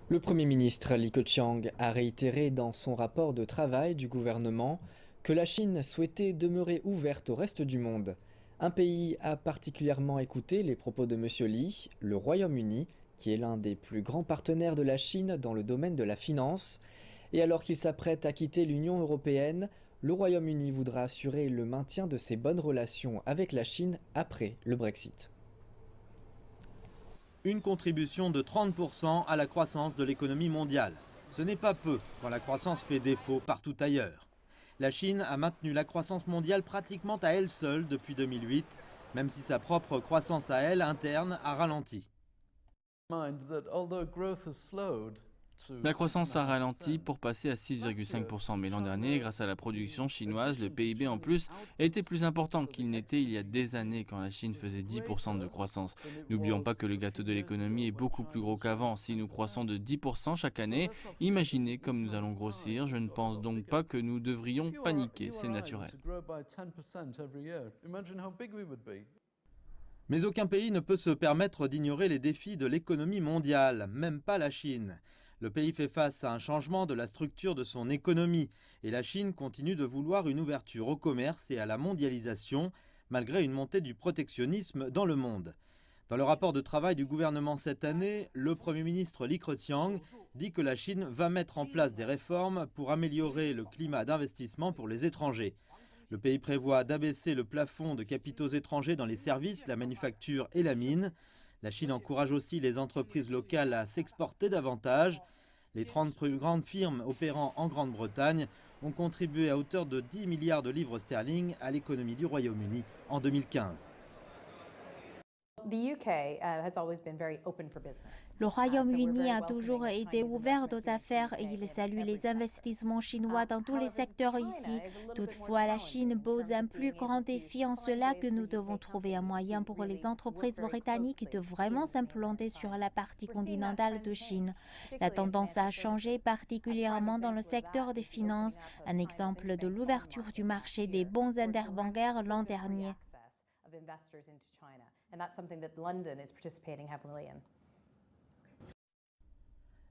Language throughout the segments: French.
Le Premier ministre Li Keqiang a réitéré dans son rapport de travail du gouvernement que la Chine souhaitait demeurer ouverte au reste du monde. Un pays a particulièrement écouté les propos de M. Li, le Royaume-Uni, qui est l'un des plus grands partenaires de la Chine dans le domaine de la finance. Et alors qu'il s'apprête à quitter l'Union européenne, le Royaume-Uni voudra assurer le maintien de ses bonnes relations avec la Chine après le Brexit. Une contribution de 30% à la croissance de l'économie mondiale. Ce n'est pas peu quand la croissance fait défaut partout ailleurs. La Chine a maintenu la croissance mondiale pratiquement à elle seule depuis 2008, même si sa propre croissance à elle, interne, a ralenti. La croissance a ralenti pour passer à 6,5%, mais l'an dernier, grâce à la production chinoise, le PIB en plus était plus important qu'il n'était il y a des années quand la Chine faisait 10% de croissance. N'oublions pas que le gâteau de l'économie est beaucoup plus gros qu'avant. Si nous croissons de 10% chaque année, imaginez comme nous allons grossir. Je ne pense donc pas que nous devrions paniquer, c'est naturel. Mais aucun pays ne peut se permettre d'ignorer les défis de l'économie mondiale, même pas la Chine. Le pays fait face à un changement de la structure de son économie et la Chine continue de vouloir une ouverture au commerce et à la mondialisation, malgré une montée du protectionnisme dans le monde. Dans le rapport de travail du gouvernement cette année, le Premier ministre Li Keqiang dit que la Chine va mettre en place des réformes pour améliorer le climat d'investissement pour les étrangers. Le pays prévoit d'abaisser le plafond de capitaux étrangers dans les services, la manufacture et la mine. La Chine encourage aussi les entreprises locales à s'exporter davantage. Les 30 plus grandes firmes opérant en Grande-Bretagne ont contribué à hauteur de 10 milliards de livres sterling à l'économie du Royaume-Uni en 2015. Le Royaume-Uni a toujours été ouvert aux affaires et il salue les investissements chinois dans tous les secteurs ici. Toutefois, la Chine pose un plus grand défi en cela que nous devons trouver un moyen pour les entreprises britanniques de vraiment s'implanter sur la partie continentale de Chine. La tendance a changé, particulièrement dans le secteur des finances, un exemple de l'ouverture du marché des bons interbancaires l'an dernier.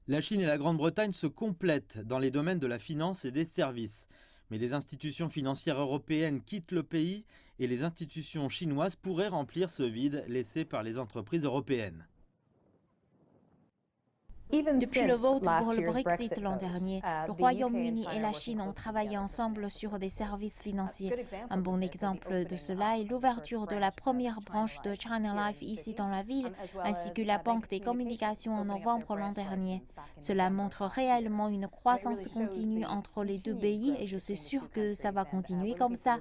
La Chine et la Grande-Bretagne se complètent dans les domaines de la finance et des services. Mais les institutions financières européennes quittent le pays et les institutions chinoises pourraient remplir ce vide laissé par les entreprises européennes. Depuis le vote pour le Brexit l'an dernier, le Royaume-Uni et la Chine ont travaillé ensemble sur des services financiers. Un bon exemple de cela est l'ouverture de la première branche de China Life ici dans la ville, ainsi que la Banque des communications en novembre l'an dernier. Cela montre réellement une croissance continue entre les deux pays et je suis sûre que ça va continuer comme ça.